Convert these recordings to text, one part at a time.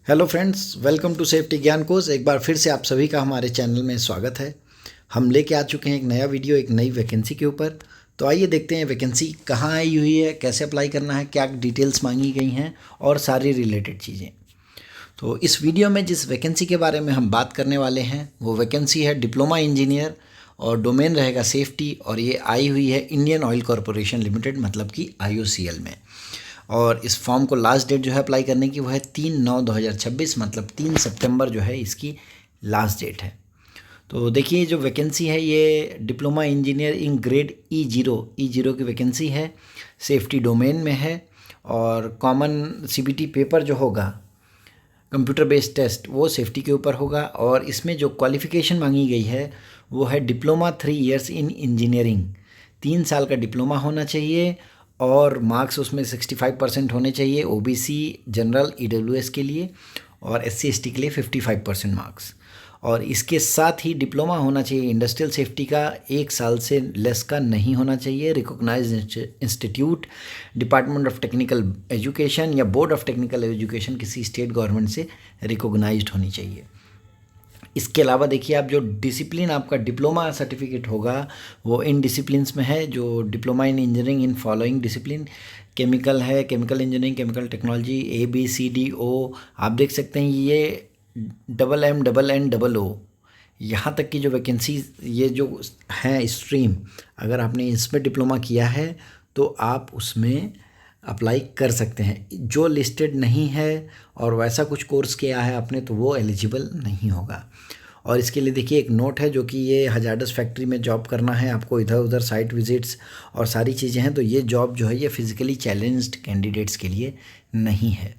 Hello friends, welcome to safety Gyan course. एक बार फिर से आप सभी का हमारे चैनल में स्वागत है। हम लेके आ चुके हैं एक नया वीडियो एक नई वैकेंसी के ऊपर। तो आइए देखते हैं वैकेंसी कहाँ आई हुई है, कैसे अप्लाई करना है, क्या डिटेल्स मांगी गई हैं और सारी रिलेटेड चीज़ें। तो इस वीडियो में जिस वैकेंसी के बारे में हम बात करने वाले हैं वो वैकेंसी है डिप्लोमा इंजीनियर और डोमेन रहेगा सेफ्टी। और ये आई हुई है इंडियन ऑयल कॉरपोरेशन लिमिटेड मतलब कि IOCL में। और इस फॉर्म को लास्ट डेट जो है अप्लाई करने की वो है 3/9/2026 मतलब 3 सितंबर जो है इसकी लास्ट डेट है। तो देखिए जो वैकेंसी है ये diploma engineer in grade E0 की वैकेंसी है, सेफ्टी डोमेन में है। और कॉमन CBT पेपर जो होगा कंप्यूटर बेस्ड टेस्ट वो सेफ्टी के ऊपर होगा। और इसमें जो क्वालिफ़िकेशन मांगी गई है वो है डिप्लोमा 3 इयर्स इन इंजीनियरिंग, 3 साल का डिप्लोमा होना चाहिए और मार्क्स उसमें 65% होने चाहिए OBC जनरल EWS के लिए और SC ST के लिए 55% मार्क्स। और इसके साथ ही डिप्लोमा होना चाहिए इंडस्ट्रियल सेफ्टी का, 1 साल से लेस का नहीं होना चाहिए। Recognised institute, department of technical education या बोर्ड ऑफ टेक्निकल एजुकेशन किसी स्टेट गवर्नमेंट से रिकॉग्नाइज्ड होनी चाहिए। इसके अलावा देखिए आप जो डिसिप्लिन आपका डिप्लोमा सर्टिफिकेट होगा वो इन डिसिप्लिन्स में है। जो diploma in engineering in following discipline, chemical है, chemical engineering, chemical technology, ABCDO। आप देख सकते हैं ये MMNNO यहाँ तक की जो वैकेंसी ये जो हैं स्ट्रीम, अगर आपने इसमें डिप्लोमा किया है तो आप उसमें अप्लाई कर सकते हैं। जो लिस्टेड नहीं है और वैसा कुछ कोर्स किया है आपने तो वो एलिजिबल नहीं होगा। और इसके लिए देखिए एक नोट है जो कि ये हजार्डस फैक्ट्री में जॉब करना है आपको, इधर उधर साइट विजिट्स और सारी चीज़ें हैं। तो ये जॉब जो है ये फिजिकली चैलेंज्ड कैंडिडेट्स के लिए नहीं है।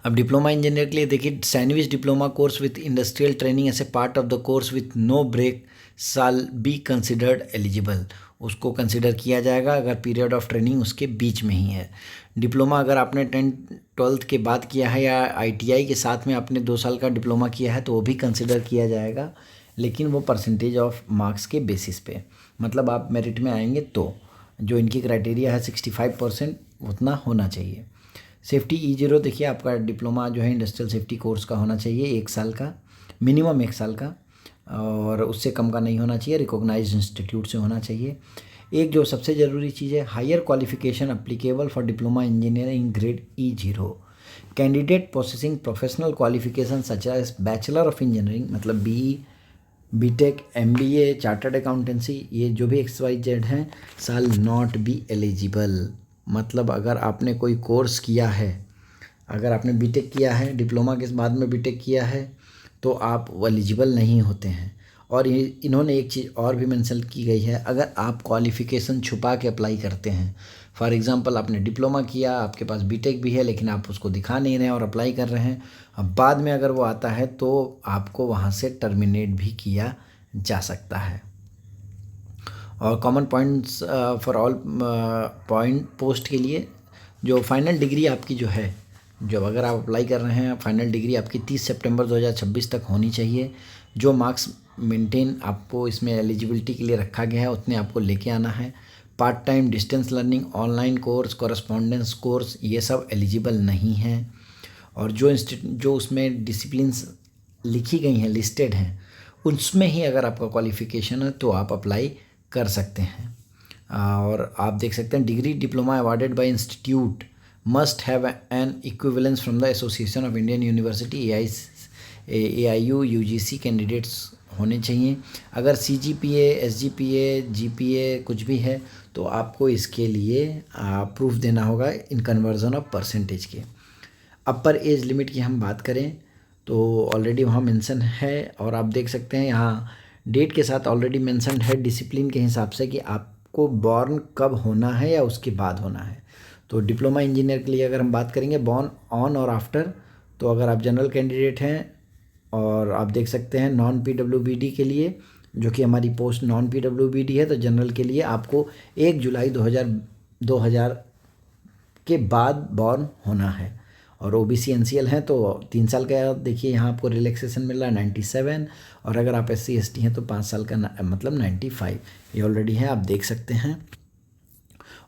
अब डिप्लोमा इंजीनियर के लिए देखिए sandwich diploma course with industrial training as a part of the course with no break shall be considered eligible. उसको कंसिडर किया जाएगा अगर पीरियड ऑफ ट्रेनिंग उसके बीच में ही है। डिप्लोमा अगर आपने 10th-12th के बाद किया है या ITI के साथ में आपने 2 साल का डिप्लोमा किया है तो वो भी कंसिडर किया जाएगा, लेकिन वो परसेंटेज ऑफ मार्क्स के बेसिस पे, मतलब आप मेरिट में आएंगे तो जो इनकी क्राइटेरिया है 65% उतना होना चाहिए। सेफ्टी E0 देखिए आपका डिप्लोमा जो है इंडस्ट्रियल सेफ्टी कोर्स का होना चाहिए, 1 साल का, मिनिमम 1 साल का, और उससे कम का नहीं होना चाहिए। रिकॉग्नाइज्ड इंस्टीट्यूट से होना चाहिए। एक जो सबसे ज़रूरी चीज़ है, higher qualification applicable for diploma engineering grade E0 candidate processing professional qualification such as bachelor of engineering मतलब BE, BTech, MBA, chartered accountancy, ये जो भी XYZ हैं शाल नॉट बी एलिजिबल। मतलब अगर आपने कोई कोर्स किया है, अगर आपने BTech किया है, डिप्लोमा के बाद में BTech किया है तो आप एलिजिबल नहीं होते हैं। और ये इन्होंने एक चीज़ और भी मेंशन की गई है, अगर आप क्वालिफ़िकेशन छुपा के अप्लाई करते हैं, फॉर एग्जांपल आपने डिप्लोमा किया, आपके पास BTech भी है लेकिन आप उसको दिखा नहीं रहे हैं और अप्लाई कर रहे हैं, अब बाद में अगर वो आता है तो आपको वहाँ से टर्मिनेट भी किया जा सकता है। और common points for all point post के लिए जो फाइनल डिग्री आपकी जो है, जब अगर आप अप्लाई कर रहे हैं फाइनल डिग्री आपकी 30 सितंबर 2026 तक होनी चाहिए। जो मार्क्स मेंटेन आपको इसमें एलिजिबिलिटी के लिए रखा गया है उतने आपको लेके आना है। Part time, distance learning, online course, correspondence course ये सब एलिजिबल नहीं हैं। और जो उसमें डिसिप्लिन्स लिखी गई हैं, लिस्टेड हैं, उसमें ही अगर आपका क्वालिफ़िकेशन है तो आप अप्लाई कर सकते हैं। और आप देख सकते हैं degree diploma awarded by institute must have an equivalence from the association of Indian university AIU UGC candidates होने चाहिए। अगर CGPA, SGPA, GPA कुछ भी है तो आपको इसके लिए प्रूफ देना होगा इन कन्वर्जन ऑफ परसेंटेज के। अपर एज लिमिट की हम बात करें तो ऑलरेडी वहाँ मेंशन है और आप देख सकते हैं यहाँ डेट के साथ ऑलरेडी मेंशन है डिसिप्लिन के हिसाब से कि आपको बॉर्न कब होना है या उसके बाद होना है। तो डिप्लोमा इंजीनियर के लिए अगर हम बात करेंगे बॉर्न ऑन और आफ्टर, तो अगर आप जनरल कैंडिडेट हैं और आप देख सकते हैं नॉन PWBD के लिए, जो कि हमारी पोस्ट नॉन PWBD है, तो जनरल के लिए आपको 1 जुलाई 2000 के बाद बॉर्न होना है। और OBC NCL हैं तो 3 साल का देखिए यहाँ आपको रिलैक्सेशन मिल रहा है 97, और अगर आप SC ST हैं तो 5 साल का मतलब 95, ये ऑलरेडी है आप देख सकते हैं।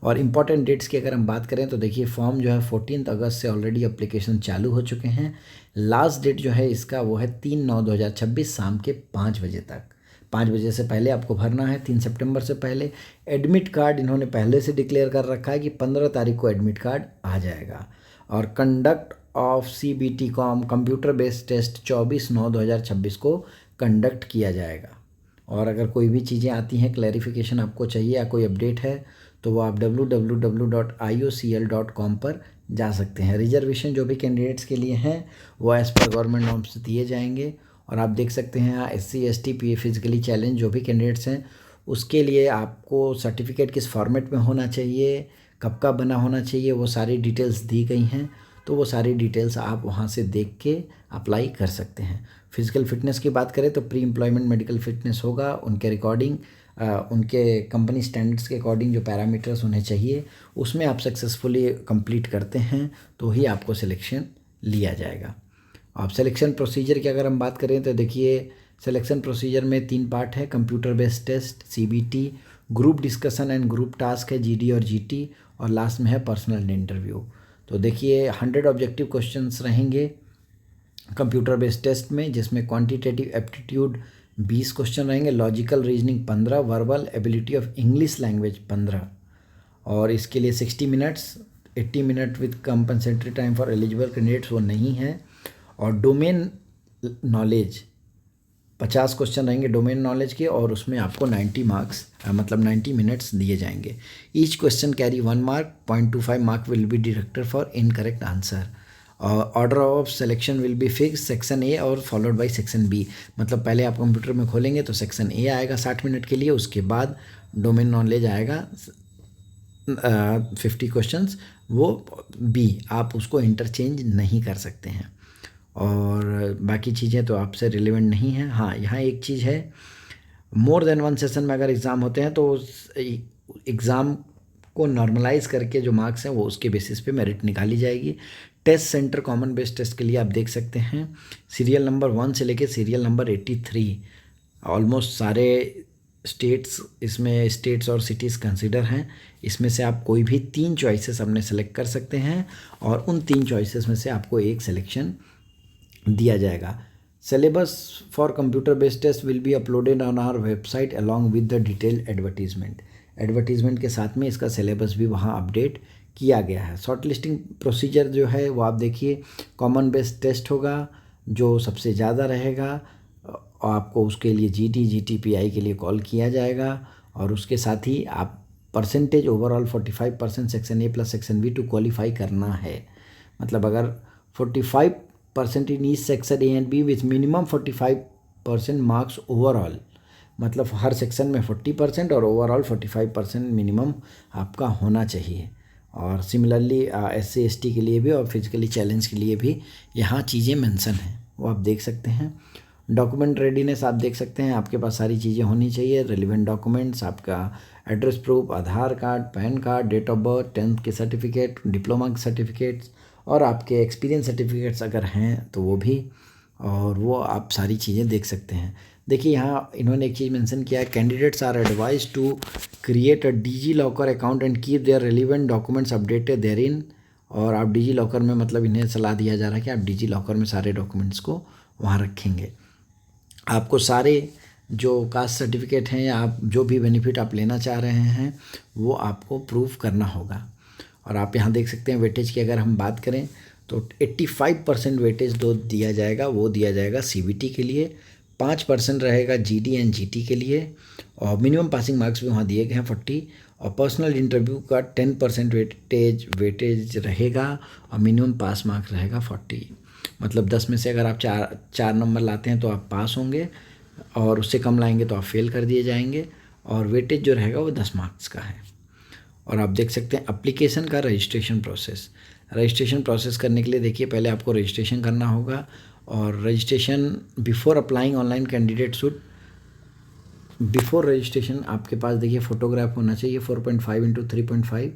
और इम्पॉर्टेंट डेट्स की अगर हम बात करें तो देखिए फॉर्म जो है 14 अगस्त से ऑलरेडी अप्लीकेशन चालू हो चुके हैं। लास्ट डेट जो है इसका वो है 3/9/2026 शाम के 5 बजे तक। 5 बजे से पहले आपको भरना है, 3 सितंबर से पहले। एडमिट कार्ड इन्होंने पहले से डिक्लेयर कर रखा है कि 15 तारीख को एडमिट कार्ड आ जाएगा। और कंडक्ट ऑफ CBT कॉम कंप्यूटर बेस्ड टेस्ट 24/9/2026 को कंडक्ट किया जाएगा। और अगर कोई भी चीज़ें आती हैं, क्लैरिफिकेशन आपको चाहिए या कोई अपडेट है तो वो आप www.iocl.com पर जा सकते हैं। रिजर्वेशन जो भी कैंडिडेट्स के लिए हैं वो एज़ पर गवर्नमेंट नॉर्म्स दिए जाएंगे। और आप देख सकते हैं यहाँ SC ST PA physically challenge जो भी कैंडिडेट्स हैं उसके लिए आपको सर्टिफिकेट किस फॉर्मेट में होना चाहिए, कब का बना होना चाहिए, वो सारी डिटेल्स दी गई हैं। तो वो सारी डिटेल्स आप वहाँ से देख के अप्लाई कर सकते हैं। फिजिकल फिटनेस की बात करें तो प्री एम्प्लॉयमेंट मेडिकल फिटनेस होगा, उनके रिकॉर्डिंग उनके कंपनी स्टैंडर्ड्स के अकॉर्डिंग जो पैरामीटर्स उन्हें चाहिए उसमें आप सक्सेसफुली कंप्लीट करते हैं तो ही आपको सिलेक्शन लिया जाएगा। अब सिलेक्शन प्रोसीजर की अगर हम बात करें तो देखिए सिलेक्शन प्रोसीजर में 3 पार्ट है। Computer based test CBT, group discussion and group task है GD और GT, और लास्ट में है पर्सनल इंटरव्यू। तो देखिए 100 ऑब्जेक्टिव क्वेश्चंस रहेंगे कंप्यूटर बेस्ड टेस्ट में, जिसमें क्वांटिटेटिव एप्टीट्यूड 20 क्वेश्चन रहेंगे, logical reasoning 15, verbal ability of English language 15, और इसके लिए 60 minutes, 80 minute with compensatory time for eligible candidates वो नहीं है। और डोमेन नॉलेज 50 क्वेश्चन रहेंगे डोमेन नॉलेज के, और उसमें आपको 90 मार्क्स मतलब 90 मिनट्स दिए जाएंगे। Each question carry 1 mark, 0.25 mark will be deducted for incorrect answer. Order of selection will be fix, section A और फॉलोड बाय सेक्शन B। मतलब पहले आप कंप्यूटर में खोलेंगे तो सेक्शन A आएगा 60 मिनट के लिए, उसके बाद डोमेन नॉलेज आएगा 50 क्वेश्चंस, वो B, आप उसको इंटरचेंज नहीं कर सकते हैं। और बाकी चीज़ें तो आपसे रिलेवेंट नहीं हैं। हाँ, यहाँ एक चीज़ है, मोर देन 1 सेशन में अगर एग्ज़ाम होते हैं तो एग्ज़ाम को नॉर्मलाइज करके जो मार्क्स हैं वो उसके बेसिस पे मेरिट निकाली जाएगी। Test centre common base test के लिए आप देख सकते हैं सीरियल नंबर 1 से लेके सीरियल नंबर 83 ऑलमोस्ट सारे स्टेट्स इसमें स्टेट्स और सिटीज़ कंसिडर हैं। इसमें से आप कोई भी 3 चॉइसेस अपने सेलेक्ट कर सकते हैं और उन 3 चॉइसेस में से आपको एक सिलेक्शन दिया जाएगा। Syllabus for computer based test will be uploaded on our website along with the detailed advertisement के साथ में इसका सिलेबस भी वहाँ अपडेट किया गया है। शॉर्ट लिस्टिंग प्रोसीजर जो है वो आप देखिए, कॉमन बेस्ड टेस्ट होगा जो सबसे ज़्यादा रहेगा, आपको उसके लिए GD GT PI के लिए कॉल किया जाएगा, और उसके साथ ही आप percentage overall 45% section A plus section B to qualify करना है। मतलब अगर 45% in each section A and B with minimum 45% marks overall, मतलब हर सेक्शन में 40% और ओवरऑल 45% मिनिमम आपका होना चाहिए। और सिमिलरली SC ST के लिए भी और फिजिकली चैलेंज के लिए भी यहाँ चीज़ें मेंशन हैं, वो आप देख सकते हैं। डॉक्यूमेंट रेडीनेस आप देख सकते हैं, आपके पास सारी चीज़ें होनी चाहिए। रिलेवेंट डॉक्यूमेंट्स, आपका address proof, Aadhaar card, PAN card, date of birth, 10th के सर्टिफिकेट, डिप्लोमा के सर्टिफिकेट्स, और आपके एक्सपीरियंस सर्टिफिकेट्स अगर हैं तो वो भी, और वो आप सारी चीज़ें देख सकते हैं। देखिए यहाँ इन्होंने एक चीज़ मेंशन किया है, candidates are advise to create a DigiLocker account and keep there relevant documents updated therein. और आप डिजी-लॉकर में, मतलब इन्हें सलाह दिया जा रहा है कि आप डिजी-लॉकर में सारे डॉक्यूमेंट्स को वहाँ रखेंगे। आपको सारे जो कास्ट सर्टिफिकेट हैं या आप जो भी बेनिफिट आप लेना चाह रहे हैं वो आपको प्रूव करना होगा। और आप यहाँ देख सकते हैं वेटेज की अगर हम बात करें तो 85% वेटेज दो दिया जाएगा, वो दिया जाएगा CBT के लिए, 5% रहेगा GD एंड GT के लिए, और मिनिमम पासिंग मार्क्स भी वहाँ दिए गए हैं 40, और पर्सनल इंटरव्यू का 10% वेटेज रहेगा और मिनिमम पास मार्क्स रहेगा 40। मतलब 10 में से अगर आप चार नंबर लाते हैं तो आप पास होंगे, और उससे कम लाएंगे तो आप फेल कर दिए जाएंगे, और वेटेज जो रहेगा वो 10 मार्क्स का है। और आप देख सकते हैं एप्लीकेशन का रजिस्ट्रेशन प्रोसेस करने के लिए देखिए पहले आपको रजिस्ट्रेशन करना होगा, और registration before applying online candidate should, before registration आपके पास देखिए फ़ोटोग्राफ होना चाहिए 4.5x3.5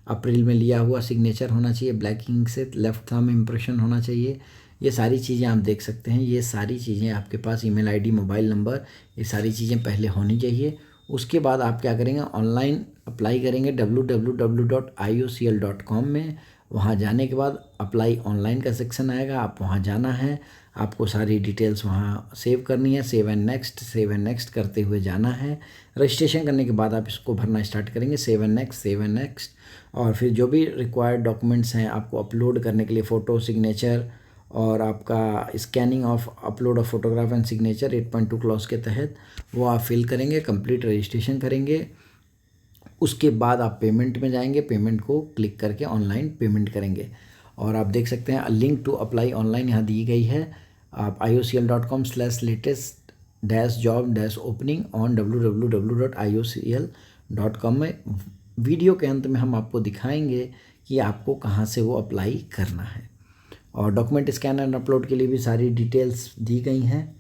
अप्रैल में लिया हुआ, सिग्नेचर होना चाहिए ब्लैक इंक से, लेफ्ट थंब इम्प्रेशन होना चाहिए। ये सारी चीज़ें आप देख सकते हैं, ये सारी चीज़ें आपके पास email ID, मोबाइल नंबर, ये सारी चीज़ें पहले होनी चाहिए। उसके बाद आप क्या करेंगे, ऑनलाइन अप्लाई करेंगे www.iocl.com में। वहाँ जाने के बाद अप्लाई ऑनलाइन का सेक्शन आएगा, आप वहाँ जाना है, आपको सारी डिटेल्स वहाँ सेव करनी है, सेव एंड नेक्स्ट करते हुए जाना है। रजिस्ट्रेशन करने के बाद आप इसको भरना स्टार्ट करेंगे, सेव एंड नेक्स्ट, और फिर जो भी रिक्वायर्ड डॉक्यूमेंट्स हैं आपको अपलोड करने के लिए, फ़ोटो, सिग्नेचर और आपका scanning of upload of photograph and signature 8.2 clause के तहत वो आप फिल करेंगे, कंप्लीट रजिस्ट्रेशन करेंगे। उसके बाद आप पेमेंट में जाएंगे, पेमेंट को क्लिक करके ऑनलाइन पेमेंट करेंगे। और आप देख सकते हैं लिंक टू अप्लाई ऑनलाइन यहाँ दी गई है। आप iocl.com/latest-job-opening ऑन www.iocl.com में वीडियो के अंत में हम आपको दिखाएंगे कि आपको कहाँ से वो अप्लाई करना है। और डॉक्यूमेंट स्कैन एंड अपलोड के लिए भी सारी डिटेल्स दी गई हैं,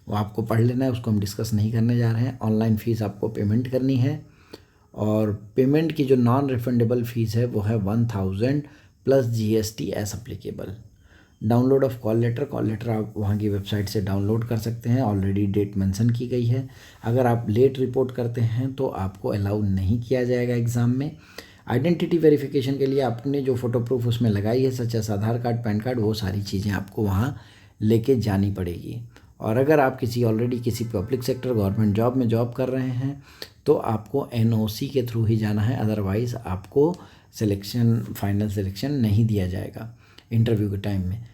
वो आपको पढ़ लेना है, उसको हम डिस्कस नहीं करने जा रहे हैं। ऑनलाइन फ़ीस आपको पेमेंट करनी है, और पेमेंट की जो नॉन रिफंडेबल फ़ीस है वो है 1000 plus GST as applicable. Download of call letter आप वहाँ की वेबसाइट से डाउनलोड कर सकते हैं, ऑलरेडी डेट मेंशन की गई है। अगर आप लेट रिपोर्ट करते हैं तो आपको अलाउ नहीं किया जाएगा एग्ज़ाम में। आइडेंटिटी वेरिफिकेशन के लिए आपने जो फ़ोटो प्रूफ उसमें लगाई है, सच एस आधार कार्ड, पैन कार्ड, वो सारी चीज़ें आपको वहाँ लेके जानी पड़ेगी। और अगर आप ऑलरेडी किसी पब्लिक सेक्टर गवर्नमेंट जॉब में जॉब कर रहे हैं तो आपको NOC के थ्रू ही जाना है, अदरवाइज़ आपको फाइनल सिलेक्शन नहीं दिया जाएगा इंटरव्यू के टाइम में।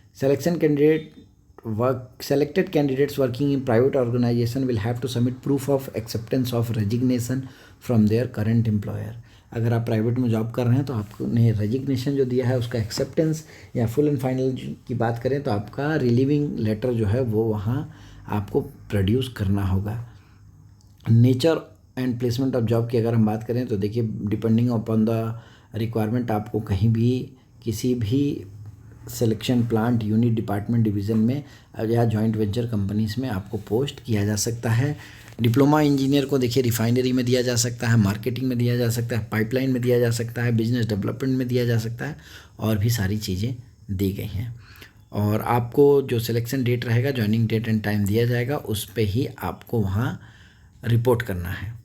Selected candidates working in private organization will have to submit proof of acceptance of resignation from their current employer। अगर आप प्राइवेट में जॉब कर रहे हैं तो आपने रेजिग्नेशन जो दिया है उसका एक्सेप्टेंस, या फुल एंड फाइनल की बात करें तो आपका रिलीविंग लेटर जो है वो वहाँ आपको प्रोड्यूस करना होगा। Nature and placement of job की अगर हम बात करें तो देखिए, डिपेंडिंग अपॉन द रिक्वायरमेंट आपको कहीं भी किसी भी selection plant, unit, department, division में या जॉइंट वेंचर कंपनीज़ में आपको पोस्ट किया जा सकता है। डिप्लोमा इंजीनियर को देखिए रिफाइनरी में दिया जा सकता है, मार्केटिंग में दिया जा सकता है, पाइपलाइन में दिया जा सकता है, बिजनेस डेवलपमेंट में दिया जा सकता है, और भी सारी चीज़ें दी गई हैं। और आपको जो सिलेक्शन डेट रहेगा, ज्वाइनिंग डेट एंड टाइम दिया जाएगा, उस पर ही आपको वहाँ रिपोर्ट करना है।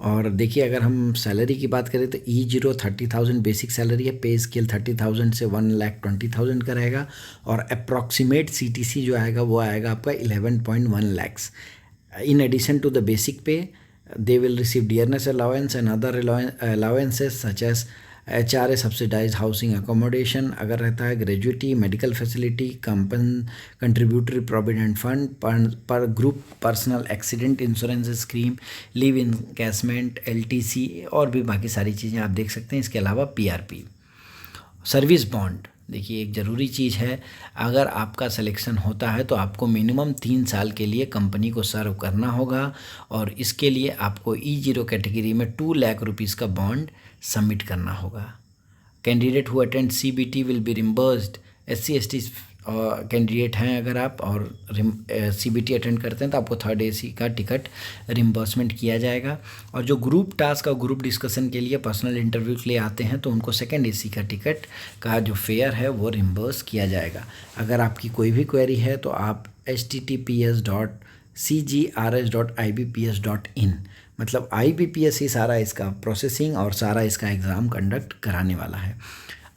और देखिए, अगर हम सैलरी की बात करें तो E0 30,000 बेसिक सैलरी है, पे स्केल 30,000 से 1,20,000 का रहेगा, और अप्रॉक्सीमेट CTC जो आएगा वो आएगा आपका 11.1 lakhs। In addition to the basic pay they will receive dearness allowance and other allowances such as HRA subsidise housing accommodation अगर रहता है, gratuity, medical facility, contributory provident fund, पर group personal accident insurance scheme, leave encashment, LTC, और भी बाकी सारी चीज़ें आप देख सकते हैं। इसके अलावा PRP, सर्विस बॉन्ड। देखिए, एक ज़रूरी चीज़ है, अगर आपका सिलेक्शन होता है तो आपको मिनिमम 3 साल के लिए कंपनी को सर्व करना होगा, और इसके लिए आपको E0 कैटेगरी में 2 लाख रुपीज़ का बॉन्ड सबमिट करना होगा। Candidate who attend CBT will be reimbursed. SC/ST candidate हैं अगर आप और CBT अटेंड करते हैं तो आपको 3rd AC का टिकट रिम्बर्समेंट किया जाएगा। और जो ग्रुप टास्क और ग्रुप डिस्कशन के लिए पर्सनल इंटरव्यू के लिए आते हैं तो उनको 2nd AC का टिकट का जो फेयर है वो रिम्बर्स किया जाएगा। अगर आपकी कोई भी क्वेरी है तो आप https.cgrs.ibps.in, मतलब IBPS ही सारा इसका प्रोसेसिंग और सारा इसका एग्ज़ाम कंडक्ट कराने वाला है।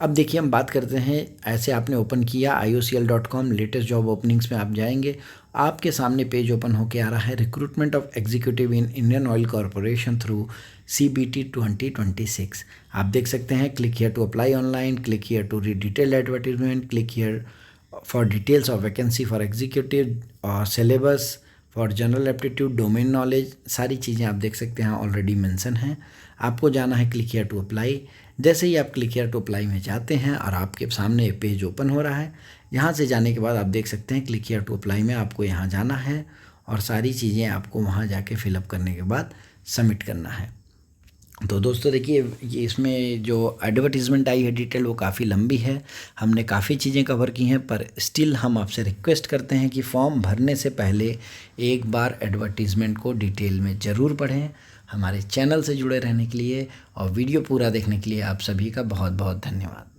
अब देखिए, हम बात करते हैं, ऐसे आपने ओपन किया iocl.com, लेटेस्ट जॉब ओपनिंग्स में आप जाएंगे, आपके सामने पेज ओपन होके आ रहा है, recruitment of executive in Indian Oil Corporation through CBT 2026। आप देख सकते हैं, click here to apply online, click here to read detailed advertisement, click here for details of vacancy for executive और syllabus for general aptitude, domain knowledge, सारी चीज़ें आप देख सकते हैं ऑलरेडी मेंशन हैं। आपको जाना है क्लिक हियर टू अप्लाई। जैसे ही आप क्लिक हियर टू अप्लाई में जाते हैं और आपके सामने एक पेज ओपन हो रहा है, यहाँ से जाने के बाद आप देख सकते हैं क्लिक हियर टू अप्लाई में आपको यहाँ जाना है, और सारी चीज़ें आपको वहाँ जाके फिलअप करने के बाद सबमिट करना है। तो दोस्तों देखिए, ये इसमें जो एडवर्टीज़मेंट आई है डिटेल वो काफ़ी लंबी है, हमने काफ़ी चीज़ें कवर की हैं, पर स्टिल हम आपसे रिक्वेस्ट करते हैं कि फॉर्म भरने से पहले एक बार एडवर्टीज़मेंट को डिटेल में ज़रूर पढ़ें। हमारे चैनल से जुड़े रहने के लिए और वीडियो पूरा देखने के लिए आप सभी का बहुत बहुत धन्यवाद।